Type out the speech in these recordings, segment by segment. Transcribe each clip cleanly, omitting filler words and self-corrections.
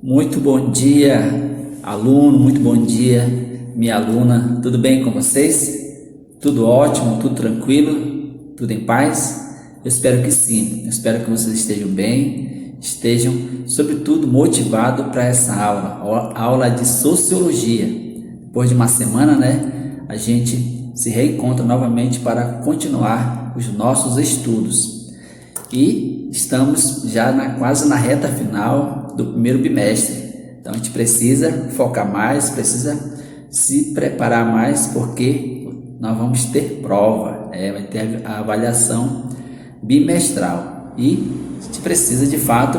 Muito bom dia, aluno, muito bom dia, minha aluna. Tudo bem com vocês? Tudo ótimo, tudo tranquilo, tudo em paz? Eu espero que sim, eu espero que vocês estejam bem, estejam, sobretudo, motivados para essa aula de Sociologia. Depois de uma semana, a gente se reencontra novamente para continuar os nossos estudos. E estamos já quase na reta final do primeiro bimestre. Então a gente precisa focar mais, precisa se preparar mais, porque nós vamos ter prova, vai ter a avaliação bimestral. E a gente precisa de fato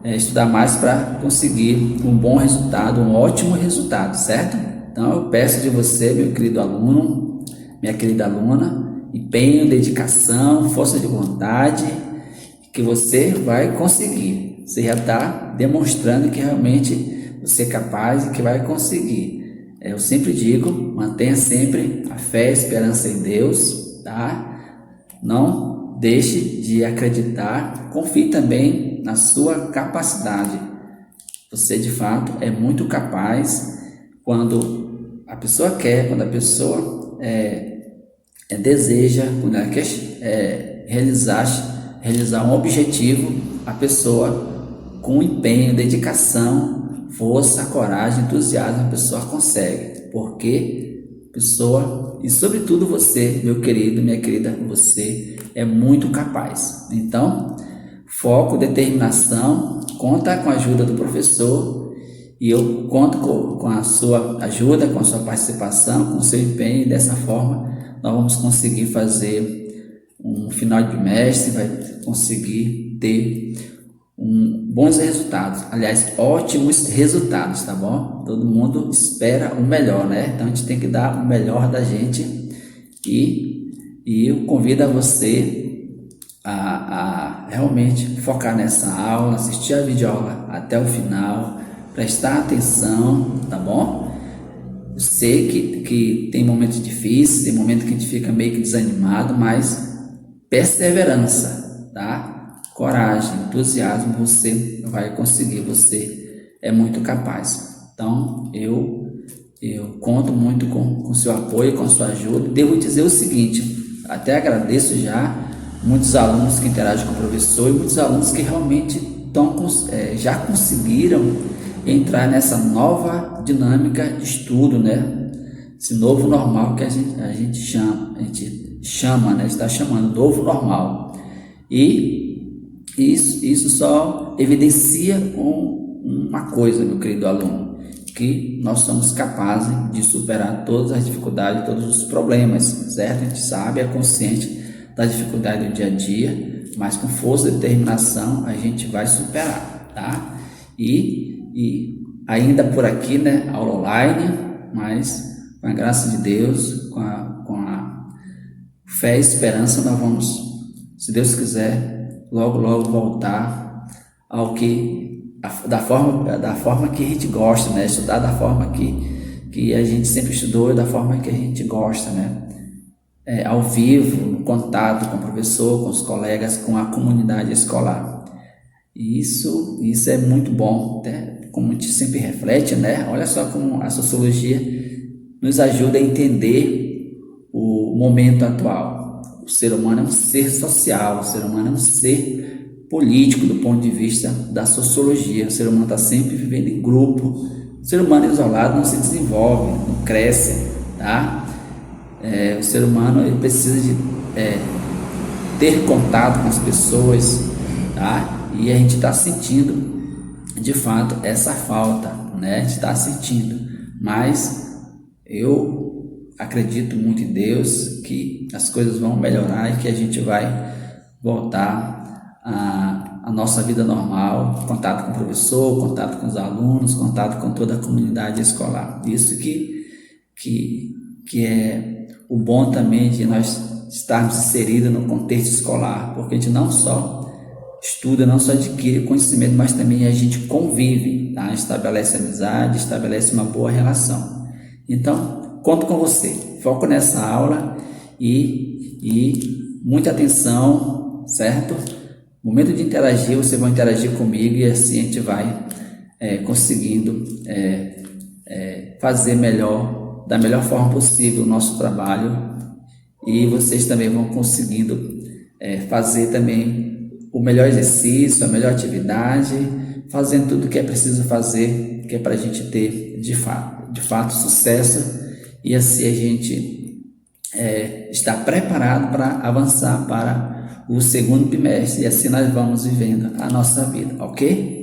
estudar mais para conseguir um bom resultado, um ótimo resultado, certo? Então eu peço de você, meu querido aluno, minha querida aluna, empenho, dedicação, força de vontade, que você vai conseguir. Você já está demonstrando que realmente você é capaz e que vai conseguir. Eu sempre digo, mantenha sempre a fé e a esperança em Deus, tá? Não deixe de acreditar, confie também na sua capacidade. Você de fato é muito capaz quando a pessoa quer, quando a pessoa deseja, quando ela quer realizar um objetivo, a pessoa com empenho, dedicação, força, coragem, entusiasmo, a pessoa consegue, porque a pessoa, e sobretudo você, meu querido, minha querida, você é muito capaz. Então, foco, determinação, conta com a ajuda do professor, e eu conto com a sua ajuda, com a sua participação, com o seu empenho, e dessa forma nós vamos conseguir fazer um final de bimestre, vai conseguir ter bons resultados, aliás, ótimos resultados, tá bom? Todo mundo espera o melhor, Então a gente tem que dar o melhor da gente, e eu convido a você a realmente focar nessa aula, assistir a videoaula até o final, prestar atenção, tá bom? Eu sei que tem momentos difíceis, tem momentos que a gente fica meio que desanimado, mas perseverança, tá? Coragem, entusiasmo, você vai conseguir, você é muito capaz. Então, eu conto muito com o seu apoio, com a sua ajuda. Devo dizer o seguinte, até agradeço já muitos alunos que interagem com o professor e muitos alunos que realmente já conseguiram entrar nessa nova dinâmica de estudo, Esse novo normal que a gente chama, está chamando novo normal. E isso só evidencia uma coisa, meu querido aluno, que nós somos capazes de superar todas as dificuldades, todos os problemas, certo? A gente sabe, é consciente da dificuldade do dia a dia, mas com força e determinação a gente vai superar, tá? E ainda por aqui, aula online, mas com a graça de Deus, com a fé e esperança, nós vamos, se Deus quiser, logo voltar ao da forma que a gente gosta, estudar da forma que a gente sempre estudou e da forma que a gente gosta, ao vivo, no contato com o professor, com os colegas, com a comunidade escolar. E isso é muito bom, como a gente sempre reflete, Olha só como a sociologia nos ajuda a entender o momento atual. O ser humano é um ser social, o ser humano é um ser político do ponto de vista da sociologia. O ser humano está sempre vivendo em grupo. O ser humano isolado não se desenvolve, não cresce, tá? O ser humano ele precisa de ter contato com as pessoas, tá? E a gente está sentindo de fato essa falta, A gente está sentindo, mas eu acredito muito em Deus, que as coisas vão melhorar e que a gente vai voltar à nossa vida normal, contato com o professor, contato com os alunos, contato com toda a comunidade escolar. Isso que é o bom também de nós estarmos inseridos no contexto escolar, porque a gente não só estuda, não só adquire conhecimento, mas também a gente convive, tá? Estabelece amizade, estabelece uma boa relação. Então, conto com você, foco nessa aula e muita atenção, certo? Momento de interagir, você vai interagir comigo e assim a gente vai conseguindo fazer melhor, da melhor forma possível o nosso trabalho, e vocês também vão conseguindo fazer também o melhor exercício, a melhor atividade, fazendo tudo o que é preciso fazer, que é para a gente ter de fato sucesso, e assim a gente está preparado para avançar para o segundo bimestre, e assim nós vamos vivendo a nossa vida, ok?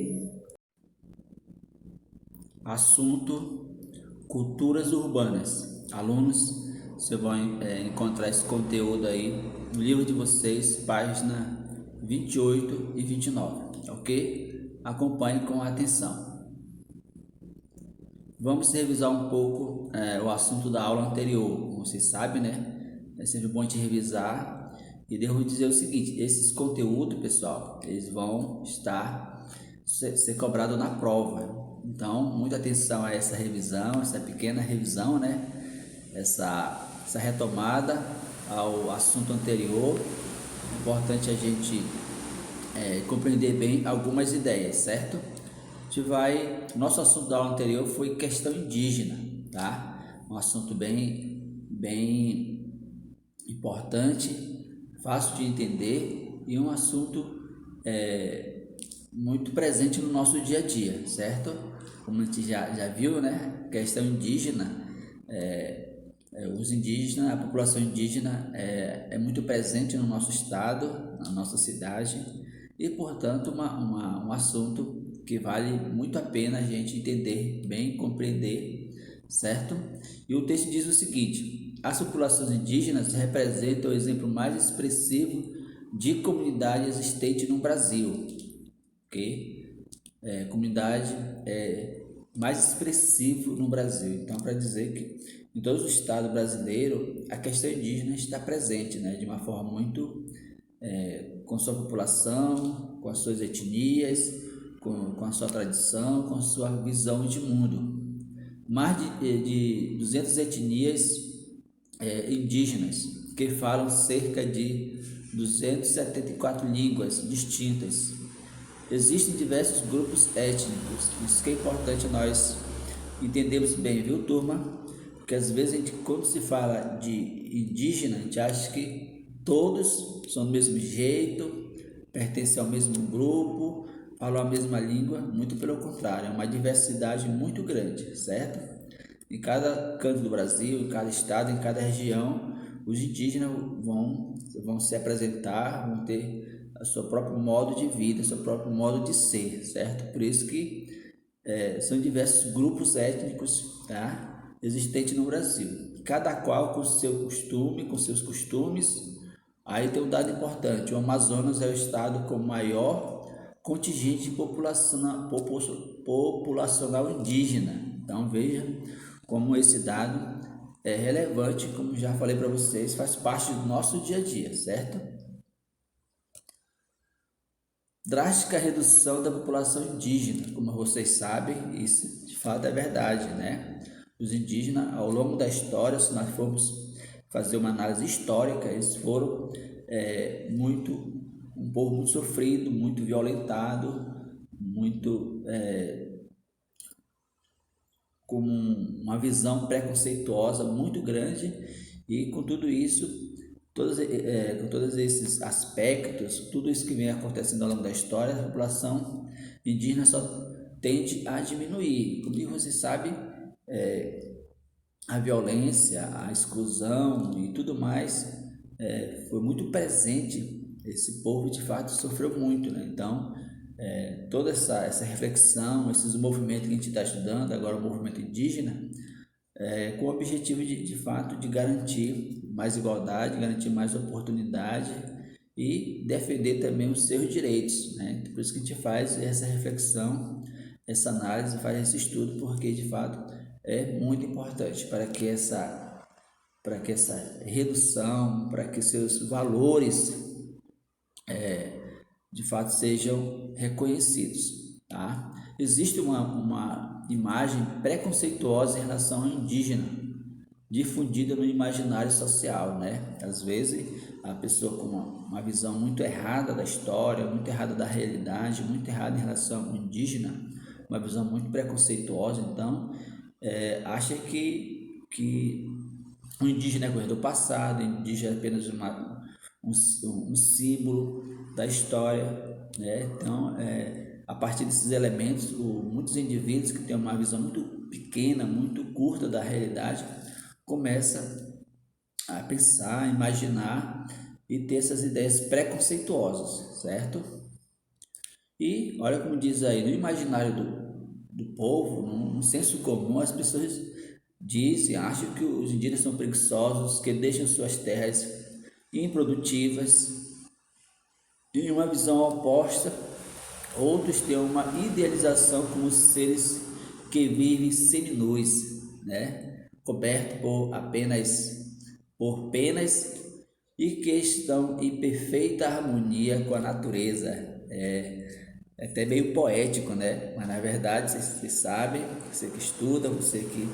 Assunto: culturas urbanas. Alunos, você vai encontrar esse conteúdo aí no livro de vocês, página 28 e 29, ok? Acompanhe com atenção. Vamos revisar um pouco o assunto da aula anterior. Como vocês sabem, né? É sempre bom te revisar. E devo dizer o seguinte: esses conteúdos, pessoal, eles vão ser cobrados na prova. Então, muita atenção a essa revisão, essa pequena revisão, né? Essa retomada ao assunto anterior. É importante a gente compreender bem algumas ideias, certo? Nosso assunto da aula anterior foi questão indígena, tá? Um assunto bem importante, fácil de entender e um assunto muito presente no nosso dia a dia, certo? Como a gente já viu, né? Questão indígena, os indígenas, a população indígena é muito presente no nosso estado, na nossa cidade, e portanto um assunto que vale muito a pena a gente entender bem, compreender, certo? E o texto diz o seguinte: as populações indígenas representam o exemplo mais expressivo de comunidade existente no Brasil, ok? Comunidade mais expressivo no Brasil. Então, para dizer que em todo o estado brasileiro a questão indígena está presente, né, de uma forma muito com sua população, com as suas etnias, com a sua tradição, com a sua visão de mundo. Mais de 200 etnias indígenas que falam cerca de 274 línguas distintas. Existem diversos grupos étnicos, isso que é importante nós entendermos bem, viu, turma? Porque às vezes quando se fala de indígena, a gente acha que todos são do mesmo jeito, pertencem ao mesmo grupo, falam a mesma língua. Muito pelo contrário, é uma diversidade muito grande, certo? Em cada canto do Brasil, em cada estado, em cada região, os indígenas vão se apresentar, vão ter o seu próprio modo de vida, seu próprio modo de ser, certo? Por isso que são diversos grupos étnicos, tá, existentes no Brasil, cada qual com seu costume, com seus costumes. Aí tem um dado importante: o Amazonas é o estado com maior contingente populacional indígena. Então veja como esse dado é relevante, como já falei para vocês, faz parte do nosso dia a dia, certo? Drástica redução da população indígena, como vocês sabem, isso de fato é verdade, né? Os indígenas, ao longo da história, se nós formos fazer uma análise histórica, eles foram um povo muito sofrido, muito violentado, muito com uma visão preconceituosa muito grande, e com tudo isso, com todos esses aspectos, tudo isso que vem acontecendo ao longo da história, a população indígena só tende a diminuir. Como você sabe, a violência, a exclusão e tudo mais foi muito presente. Esse povo de fato sofreu muito, né? Então, toda essa reflexão, esses movimentos que a gente está estudando agora, o movimento indígena, com o objetivo de fato de garantir mais igualdade, garantir mais oportunidade e defender também os seus direitos, né? Por isso que a gente faz essa reflexão, essa análise, faz esse estudo, porque de fato é muito importante para que essa redução, para que seus valores de fato sejam reconhecidos, tá? Existe uma imagem preconceituosa em relação ao indígena, difundida no imaginário social, né? Às vezes a pessoa com uma visão muito errada da história, muito errada da realidade, muito errada em relação ao indígena, uma visão muito preconceituosa. Então, acha que o indígena é coisa do passado, o indígena é apenas um símbolo da história, né? Então, a partir desses elementos, muitos indivíduos que têm uma visão muito pequena, muito curta da realidade, começam a pensar, a imaginar e ter essas ideias preconceituosas, certo? E olha como diz aí, no imaginário do povo, no senso comum, as pessoas dizem, acham que os indígenas são preguiçosos, que deixam suas terras improdutivas. Em uma visão oposta, outros têm uma idealização como seres que vivem seminus, né? Cobertos por penas e que estão em perfeita harmonia com a natureza. É até meio poético, né? Mas na verdade você sabe, você que estuda, você que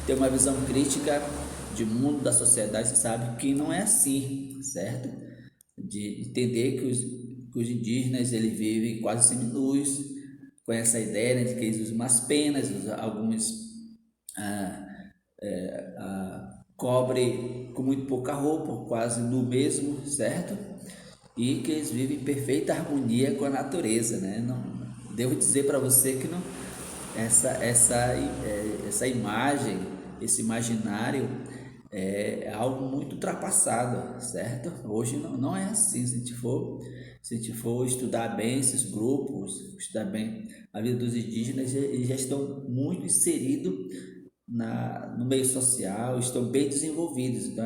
tem uma visão crítica de mundo, da sociedade, você sabe que não é assim, certo? De entender que os indígenas eles vivem quase seminus, com essa ideia, né, de que eles usam umas penas, usam alguns cobre com muito pouca roupa, quase no mesmo, certo? E que eles vivem em perfeita harmonia com a natureza, né? Não, devo dizer para você que não, essa imagem, esse imaginário é algo muito ultrapassado, certo? Hoje não é assim. Se a gente for estudar bem esses grupos, estudar bem a vida dos indígenas, eles já estão muito inseridos no meio social, estão bem desenvolvidos. Então,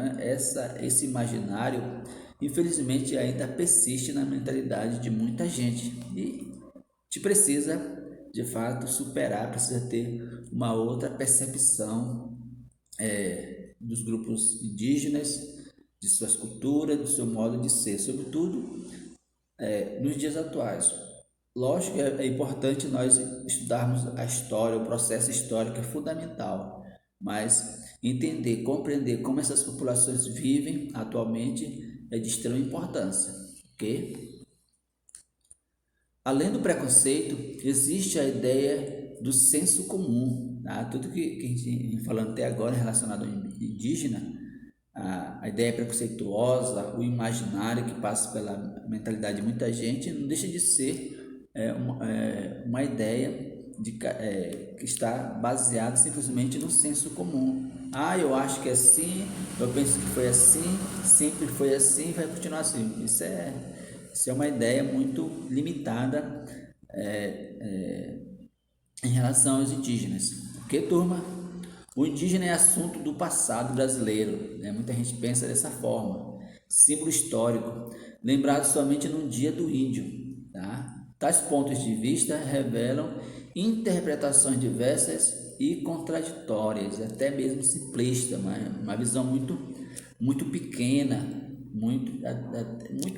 esse imaginário, infelizmente, ainda persiste na mentalidade de muita gente e te precisa, de fato, superar, precisa ter uma outra percepção dos grupos indígenas, de suas culturas, do seu modo de ser, sobretudo nos dias atuais. Lógico que é importante nós estudarmos a história, o processo histórico é fundamental, mas entender, compreender como essas populações vivem atualmente é de extrema importância, ok? Além do preconceito, existe a ideia do senso comum, tá? Tudo que a gente vem falando até agora relacionado ao indígena, a ideia preconceituosa, o imaginário que passa pela mentalidade de muita gente, não deixa de ser uma ideia que está baseada simplesmente no senso comum. Ah, eu acho que é assim, eu penso que foi assim, sempre foi assim, vai continuar assim. Isso é uma ideia muito limitada em relação aos indígenas. Porque, turma, o indígena é assunto do passado brasileiro, né? Muita gente pensa dessa forma. Símbolo histórico, lembrado somente no dia do índio. Tá? Tais pontos de vista revelam interpretações diversas e contraditórias, até mesmo simplista, uma visão muito pequena, muito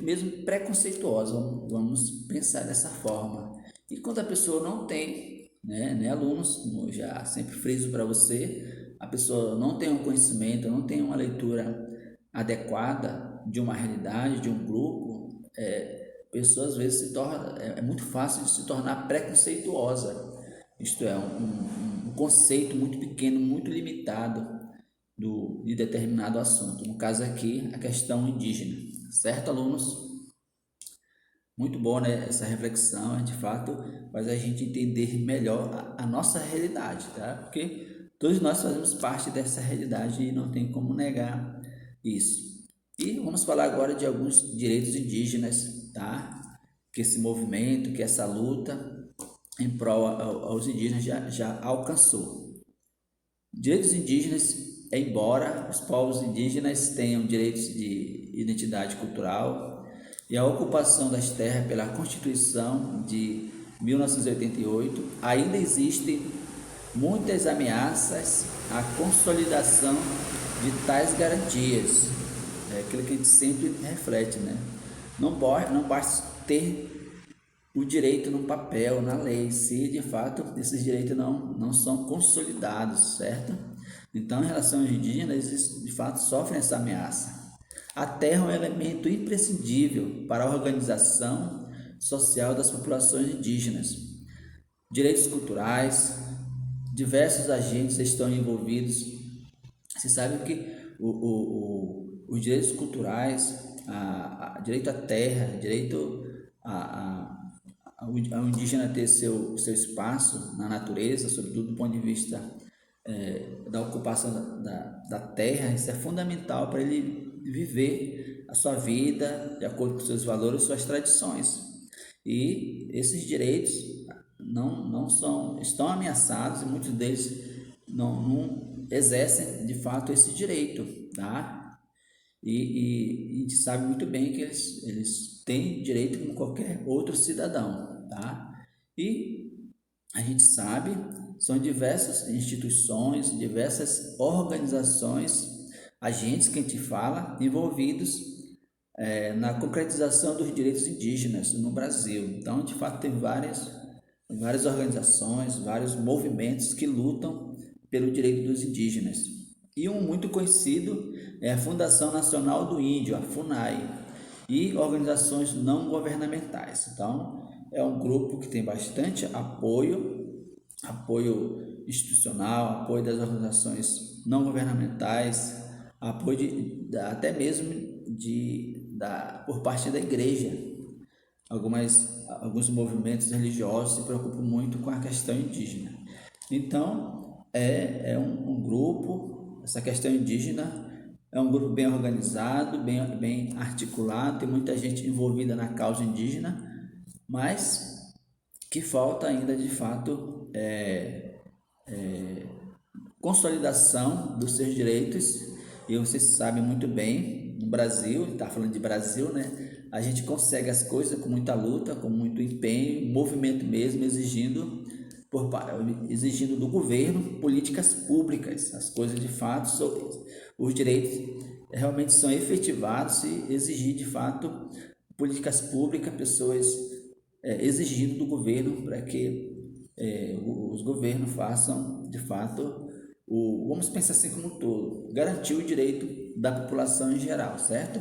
mesmo preconceituosa, vamos pensar dessa forma. E quando a pessoa não tem, né, alunos, como eu já sempre friso para você, a pessoa não tem um conhecimento, não tem uma leitura adequada de uma realidade, de um grupo, a pessoa às vezes se torna, é muito fácil de se tornar preconceituosa, isto é, um conceito muito pequeno, muito limitado de determinado assunto. No caso aqui, a questão indígena. Certo, alunos? Muito bom, né? Essa reflexão, de fato, faz a gente entender melhor a nossa realidade, tá? Porque todos nós fazemos parte dessa realidade e não tem como negar isso. E vamos falar agora de alguns direitos indígenas, tá? Que esse movimento, que essa luta em prol aos indígenas já alcançou. Direitos indígenas, embora os povos indígenas tenham direitos de identidade cultural e a ocupação das terras pela Constituição de 1988, ainda existem muitas ameaças à consolidação de tais garantias. É aquilo que a gente sempre reflete, né? Não basta ter o direito no papel, na lei, se de fato esses direitos não são consolidados, certo? Então, em relação aos indígenas, eles de fato sofrem essa ameaça. A terra é um elemento imprescindível para a organização social das populações indígenas. direitos culturais, diversos agentes estão envolvidos. Você sabe que os direitos culturais, direito à terra, direito ao indígena ter seu espaço na natureza, sobretudo do ponto de vista da ocupação da terra, isso é fundamental para ele viver a sua vida de acordo com seus valores, suas tradições. E esses direitos não estão ameaçados e muitos deles não exercem de fato esse direito, tá? E a gente sabe muito bem que eles têm direito como qualquer outro cidadão, tá? E a gente sabe, são diversas instituições, diversas organizações, agentes que a gente fala, envolvidos na concretização dos direitos indígenas no Brasil. Então, de fato, tem várias organizações, vários movimentos que lutam pelo direito dos indígenas. E um muito conhecido é a Fundação Nacional do Índio, a FUNAI, e organizações não governamentais. Então, é um grupo que tem bastante apoio institucional, apoio das organizações não governamentais, apoio até mesmo por parte da igreja. Alguns movimentos religiosos se preocupam muito com a questão indígena. Então, é um grupo, essa questão indígena é um grupo bem organizado, bem articulado, tem muita gente envolvida na causa indígena, mas que falta ainda de fato consolidação dos seus direitos. E vocês sabem muito bem, no Brasil, está falando de Brasil, né? A gente consegue as coisas com muita luta, com muito empenho, movimento mesmo, exigindo do governo políticas públicas. As coisas de fato, os direitos realmente são efetivados se exigir de fato políticas públicas, pessoas exigindo do governo para que os governos façam de fato vamos pensar assim como um todo, garantir o direito da população em geral, certo?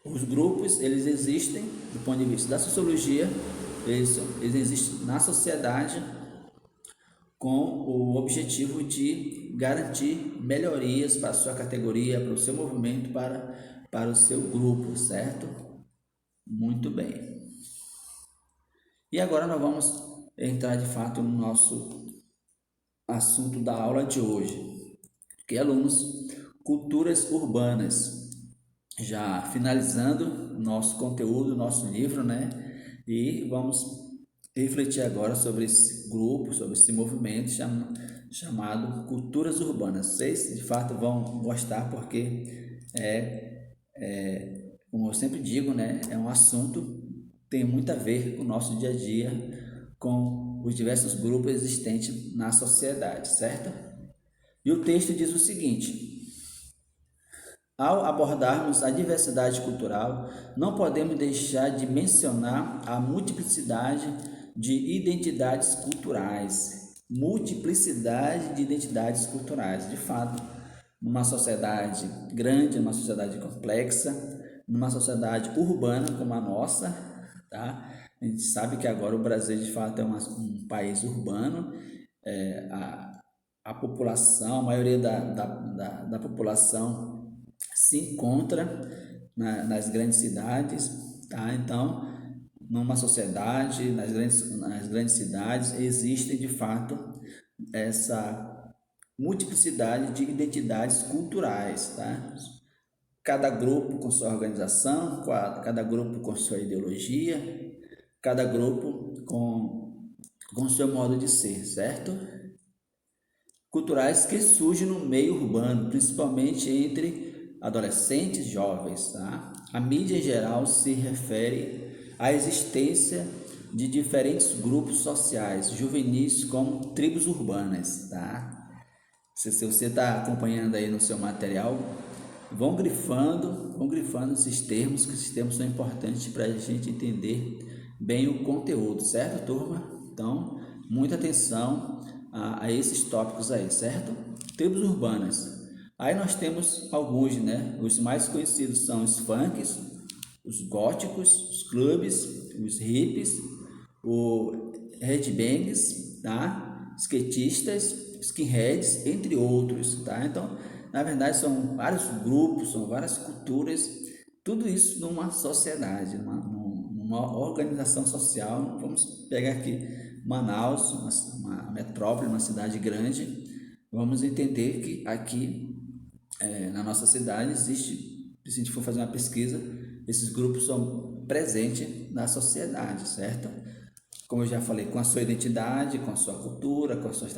Os grupos, eles existem do ponto de vista da sociologia, eles existem na sociedade com o objetivo de garantir melhorias para a sua categoria, para o seu movimento, para o seu grupo, certo? Muito bem. E agora nós vamos entrar de fato no nosso assunto da aula de hoje, que é alunos, culturas urbanas. Já finalizando nosso conteúdo, nosso livro, né? E vamos refletir agora sobre esse grupo, sobre esse movimento chamado Culturas Urbanas. Vocês de fato vão gostar porque como eu sempre digo, né? É um assunto que tem muito a ver com o nosso dia a dia, com os diversos grupos existentes na sociedade, certo? E o texto diz o seguinte: ao abordarmos a diversidade cultural, não podemos deixar de mencionar a multiplicidade de identidades culturais. Multiplicidade de identidades culturais. De fato, numa sociedade grande, numa sociedade complexa, numa sociedade urbana como a nossa, tá? A gente sabe que agora o Brasil de fato é um país urbano, a população, a maioria da população se encontra nas grandes cidades, tá? Então, numa sociedade, nas grandes cidades, existe de fato essa multiplicidade de identidades culturais, tá? Cada grupo com sua organização, cada grupo com sua ideologia, cada grupo com seu modo de ser, certo? Culturais que surgem no meio urbano, principalmente entre adolescentes e jovens, tá? A mídia em geral se refere à existência de diferentes grupos sociais juvenis como tribos urbanas, tá? Se você está acompanhando aí no seu material, vão grifando esses termos, que esses termos são importantes para a gente entender bem o conteúdo, certo, turma? Então, muita atenção a esses tópicos aí, certo? Tribos urbanas. Aí nós temos alguns, né? Os mais conhecidos são os funks, os góticos, os clubes, os hippies, headbangs, tá? Skatistas, skinheads, entre outros, tá? Então, na verdade, são vários grupos, são várias culturas, tudo isso numa sociedade, numa organização social. Vamos pegar aqui Manaus, uma metrópole, uma cidade grande. Vamos entender que aqui na nossa cidade existe, se a gente for fazer uma pesquisa, esses grupos são presentes na sociedade, certo? Como eu já falei, com a sua identidade, com a sua cultura, com a sua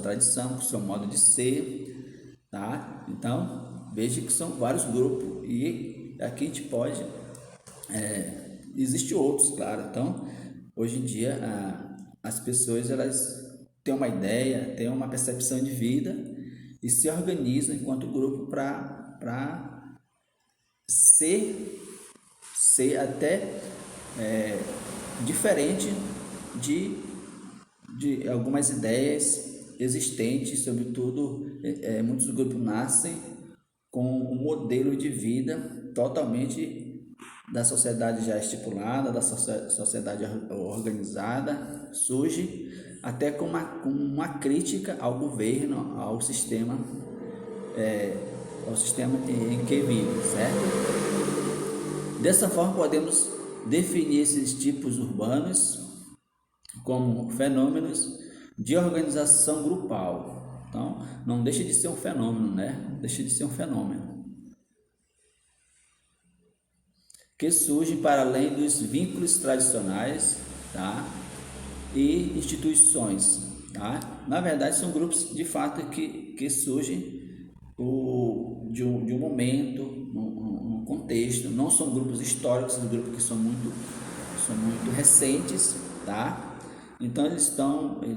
tradição, com o seu modo de ser, tá? Então, veja que são vários grupos e aqui a gente pode, existe outros, claro. Então, hoje em dia, as pessoas elas têm uma ideia, têm uma percepção de vida e se organizam enquanto grupo para ser até diferente de, de algumas ideias existentes, sobretudo muitos grupos nascem com um modelo de vida totalmente da sociedade já estipulada, da sociedade organizada, surge até com uma crítica ao governo, ao sistema em que vive, certo? Dessa forma, podemos definir esses tipos urbanos como fenômenos de organização grupal. Então, não deixa de ser um fenômeno, né? Deixa de ser um fenômeno que surge para além dos vínculos tradicionais, tá? E instituições, tá? Na verdade, são grupos de fato que surgem de um momento, num contexto. Não são grupos históricos, são grupos que são muito recentes, tá? Então eles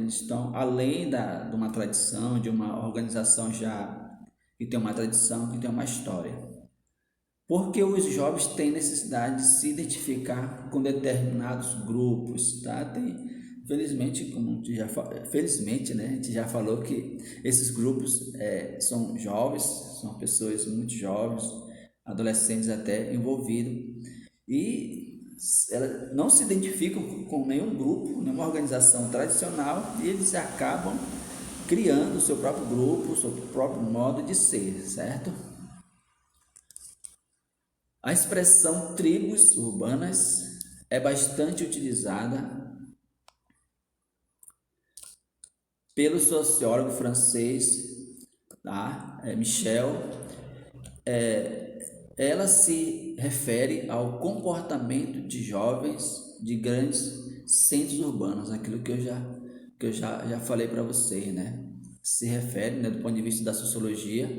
estão além de uma tradição, de uma organização já que tem uma tradição, que tem uma história. Porque os jovens têm necessidade de se identificar com determinados grupos, tá? Felizmente, felizmente, né? A gente já falou que esses grupos são jovens, são pessoas muito jovens, adolescentes até envolvidos, e elas não se identificam com nenhum grupo, nenhuma organização tradicional, e eles acabam criando o seu próprio grupo, o seu próprio modo de ser, certo? A expressão tribos urbanas é bastante utilizada pelo sociólogo francês, tá? Michel. Ela se refere ao comportamento de jovens de grandes centros urbanos, aquilo que eu já falei para vocês, né? Se refere, né, do ponto de vista da sociologia,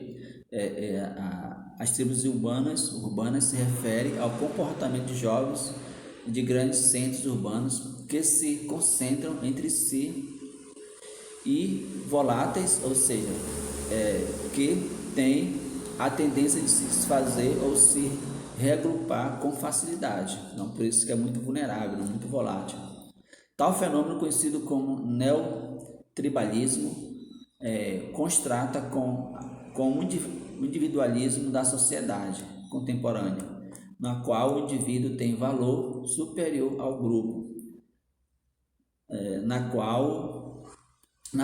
as tribos urbanas se refere ao comportamento de jovens de grandes centros urbanos que se concentram entre si e voláteis, ou seja, que têm a tendência de se desfazer ou se reagrupar com facilidade. Então, por isso que é muito vulnerável, muito volátil. Tal fenômeno, conhecido como neotribalismo, constata com o individualismo da sociedade contemporânea, na qual o indivíduo tem valor superior ao grupo, na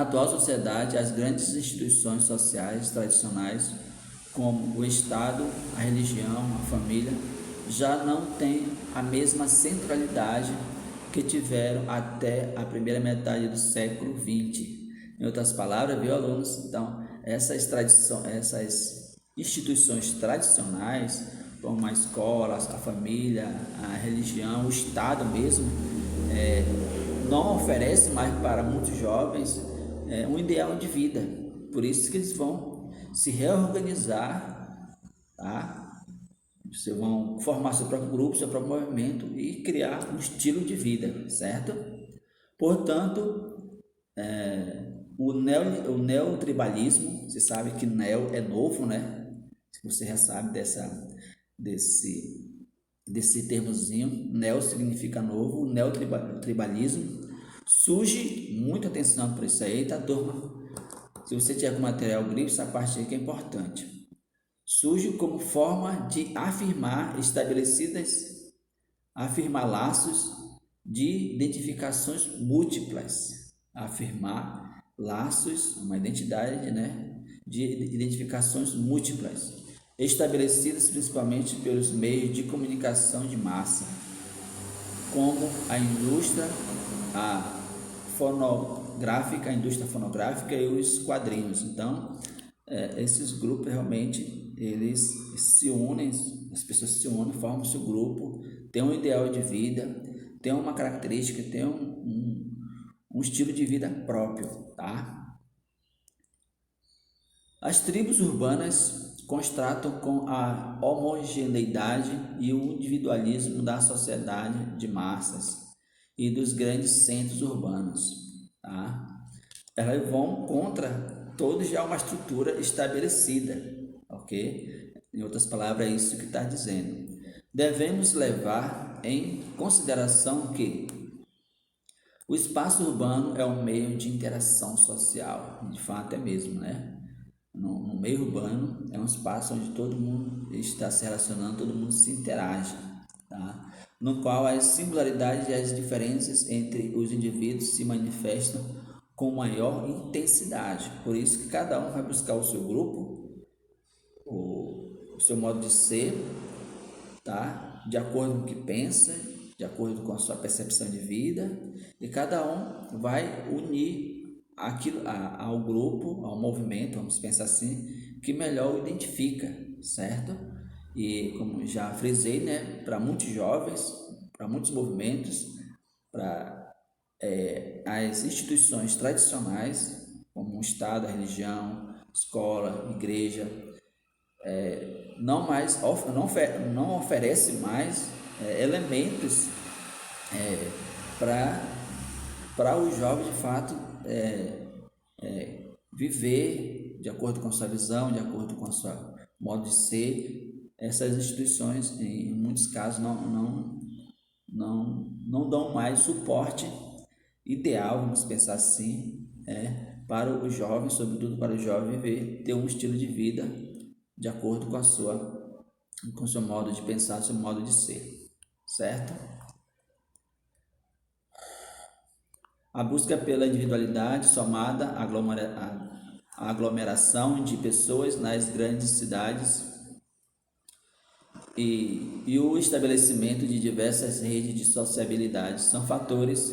atual sociedade, as grandes instituições sociais tradicionais, como o Estado, a religião, a família, já não têm a mesma centralidade que tiveram até a primeira metade do século XX. Em outras palavras, viu, alunos? Então, essas instituições tradicionais, como a escola, a família, a religião, o Estado mesmo, não oferece mais para muitos jovens um ideal de vida. Por isso que eles vão se reorganizar, tá? Vocês vão formar seu próprio grupo, seu próprio movimento e criar um estilo de vida, certo? Portanto, o neotribalismo, você sabe que neo é novo, né? Você já sabe desse termozinho. Neo significa novo. O neotribalismo surge, muita atenção para isso aí, tá, turma? Se você tiver com material gráfico, essa parte aí que é importante. Surge como forma de afirmar laços de identificações múltiplas, afirmar laços, uma identidade, né, de identificações múltiplas, estabelecidas principalmente pelos meios de comunicação de massa, como a a indústria fonográfica e os quadrinhos. Então, esses grupos realmente eles se unem, as pessoas se unem, formam seu grupo, tem um ideal de vida, tem uma característica, tem um estilo de vida próprio, tá? As tribos urbanas contrastam com a homogeneidade e o individualismo da sociedade de massas e dos grandes centros urbanos, tá? Elas vão contra todos já uma estrutura estabelecida, ok? Em outras palavras, é isso que está dizendo. Devemos levar em consideração que o espaço urbano é um meio de interação social, de fato é mesmo, né? No meio urbano é um espaço onde todo mundo está se relacionando, todo mundo se interage, tá? No qual as singularidades e as diferenças entre os indivíduos se manifestam com maior intensidade. Por isso que cada um vai buscar o seu grupo, o seu modo de ser, tá? De acordo com o que pensa, de acordo com a sua percepção de vida, e cada um vai unir aquilo ao grupo, ao movimento, vamos pensar assim, que melhor o identifica, certo? E como já frisei, né, para muitos jovens, para muitos movimentos, para as instituições tradicionais, como o Estado, a religião, escola, igreja, não oferece mais elementos para o jovem de fato viver de acordo com a sua visão, de acordo com o seu modo de ser. Essas instituições, em muitos casos, não dão mais suporte ideal, vamos pensar assim, para o jovem, sobretudo para o jovem ter um estilo de vida de acordo com com o seu modo de pensar, seu modo de ser, certo? A busca pela individualidade somada à aglomeração de pessoas nas grandes cidades e o estabelecimento de diversas redes de sociabilidade são fatores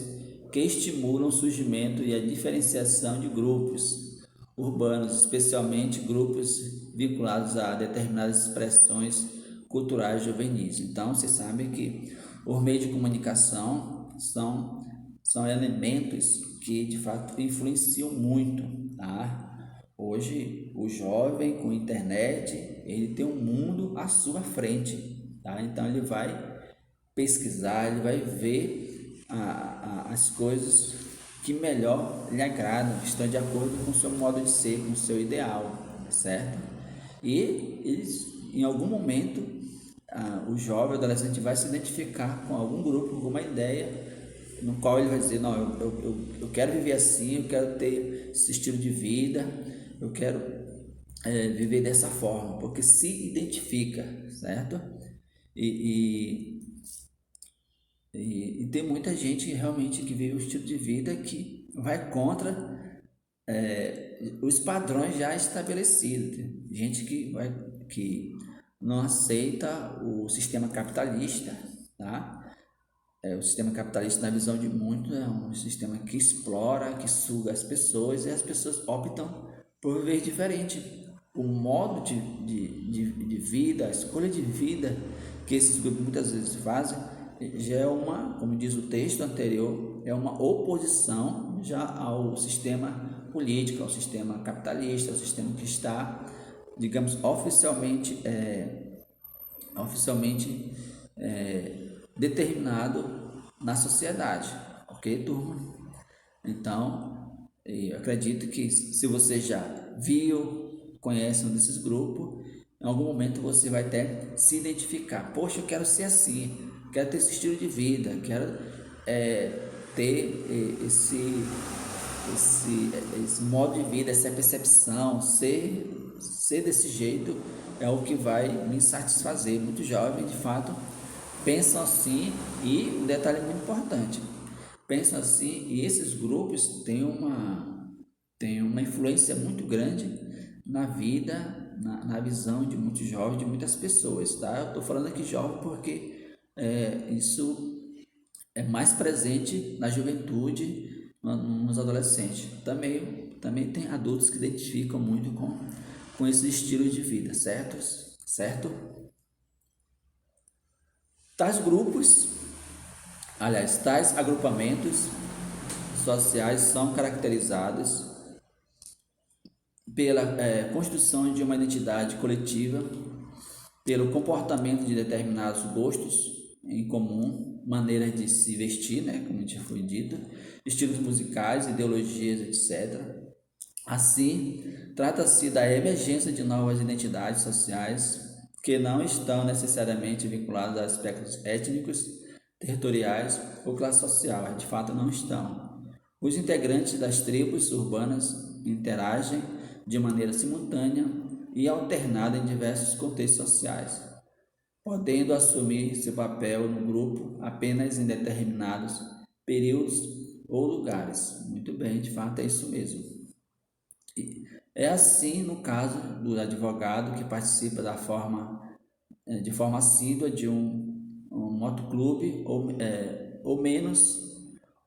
que estimulam o surgimento e a diferenciação de grupos urbanos, especialmente grupos vinculados a determinadas expressões culturais juvenis. Então, você sabe que os meios de comunicação são elementos que de fato influenciam muito, tá? Hoje o jovem com internet ele tem um mundo à sua frente, tá? Então ele vai pesquisar, ele vai ver as coisas que melhor lhe agradam, que estão de acordo com o seu modo de ser, com o seu ideal, certo? E eles, em algum momento, o jovem, o adolescente vai se identificar com algum grupo, alguma ideia, no qual ele vai dizer, não, eu quero viver assim, eu quero ter esse estilo de vida, eu quero viver dessa forma, porque se identifica, certo? E tem muita gente realmente que vive um estilo de vida que vai contra os padrões já estabelecidos. Gente que não aceita o sistema capitalista, tá? O sistema capitalista, na visão de muitos, é um sistema que explora, que suga as pessoas, e as pessoas optam por viver diferente. O modo de vida, a escolha de vida que esses grupos muitas vezes fazem, já é como diz o texto anterior, é uma oposição já ao sistema político, ao sistema capitalista, ao sistema que está, digamos, oficialmente determinado na sociedade, ok, turma? Então, eu acredito que se você já viu, conhece um desses grupos, em algum momento você vai até se identificar. Poxa, eu quero ser assim, quero ter esse estilo de vida, quero ter esse modo de vida, essa percepção, ser desse jeito é o que vai me satisfazer. Muito jovem, de fato, pensam assim, e um detalhe muito importante, pensam assim, e esses grupos têm uma influência muito grande na vida, na visão de muitos jovens, de muitas pessoas, tá? Eu estou falando aqui jovem porque isso é mais presente na juventude, nos adolescentes. Também tem adultos que identificam muito com esse estilo de vida, certo? Certo? Tais grupos, aliás, tais agrupamentos sociais são caracterizados pela construção de uma identidade coletiva, pelo comportamento de determinados gostos em comum, maneiras de se vestir, né, como já foi dito, estilos musicais, ideologias, etc. Assim, trata-se da emergência de novas identidades sociais que não estão necessariamente vinculadas a aspectos étnicos, territoriais ou classe social, de fato não estão. Os integrantes das tribos urbanas interagem de maneira simultânea e alternada em diversos contextos sociais, podendo assumir seu papel no grupo apenas em determinados períodos ou lugares. Muito bem, de fato é isso mesmo. É assim no caso do advogado que participa de forma assídua de um motoclube ou menos,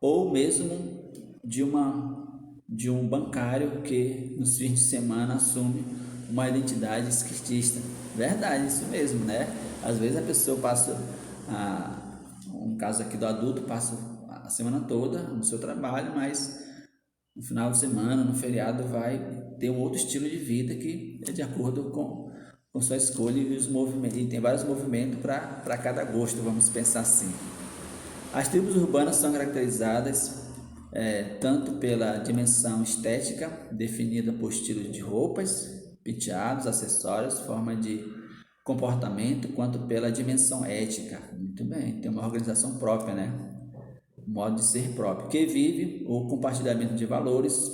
ou mesmo de um bancário que nos fins de semana assume uma identidade skatista. Verdade, isso mesmo, né? Às vezes a pessoa passa, um caso aqui do adulto, passa a semana toda no seu trabalho, mas no final de semana, no feriado, vai ter um outro estilo de vida que é de acordo com sua escolha e os movimentos. E tem vários movimentos para cada gosto, vamos pensar assim. As tribos urbanas são caracterizadas tanto pela dimensão estética, definida por estilos de roupas, penteados, acessórios, forma de comportamento, quanto pela dimensão ética. Muito bem, tem uma organização própria, né? Modo de ser próprio, que vive o compartilhamento de valores,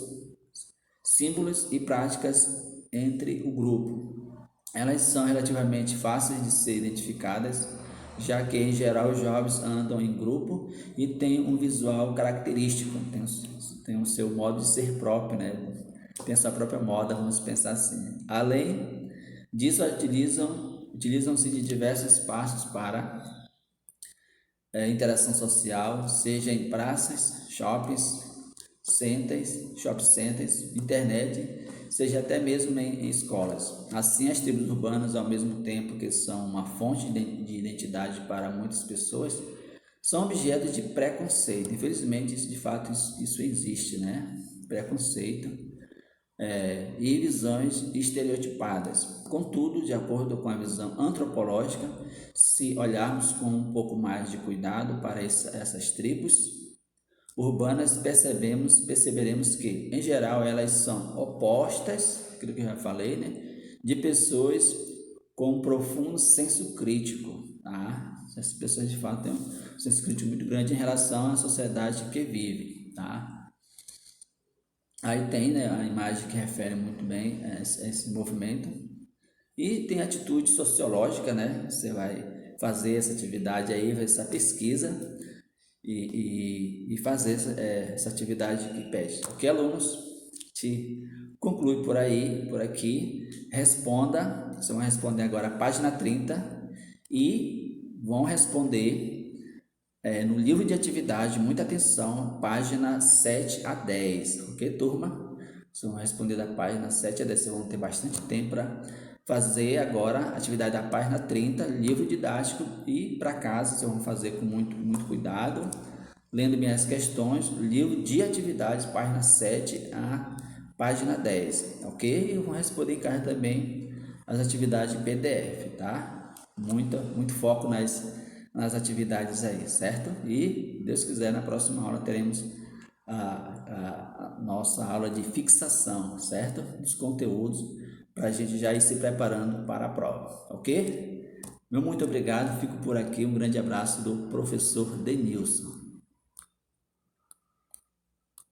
símbolos e práticas entre o grupo. Elas são relativamente fáceis de ser identificadas, já que em geral os jovens andam em grupo e têm um visual característico, tem o seu modo de ser próprio, né? Tem a sua própria moda, vamos pensar assim. Além disso, utilizam-se de diversos espaços para interação social, seja em praças, shopping centers, internet, seja até mesmo em escolas. Assim, as tribos urbanas, ao mesmo tempo que são uma fonte de identidade para muitas pessoas, são objetos de preconceito. Infelizmente, de fato, isso existe, né? Preconceito e visões estereotipadas. Contudo, de acordo com a visão antropológica, se olharmos com um pouco mais de cuidado para essas tribos urbanas, perceberemos que, em geral, elas são opostas, aquilo que eu já falei, né, de pessoas com um profundo senso crítico. Tá? Essas pessoas, de fato, têm um senso crítico muito grande em relação à sociedade que vive. Tá? Aí tem, né, a imagem que refere muito bem a esse movimento. E tem atitude sociológica, né? Você vai fazer essa atividade aí, essa pesquisa e fazer essa atividade que pede. Ok, alunos? Te conclui por aqui. Responda, vocês vão responder agora a página 30 e vão responder no livro de atividade, muita atenção, página 7 a 10, ok, turma? Vocês vão responder da página 7 a 10, vocês vão ter bastante tempo para fazer agora a atividade da página 30, livro didático, e para casa vocês vão fazer com muito cuidado, lendo minhas questões, livro de atividades, página 7 a página 10, ok? E vão responder em casa também as atividades em PDF, tá? Muito foco nas atividades aí, certo? E, Deus quiser, na próxima aula teremos a nossa aula de fixação, certo? Dos conteúdos, para a gente já ir se preparando para a prova, ok? Meu muito obrigado, fico por aqui, um grande abraço do professor Denilson.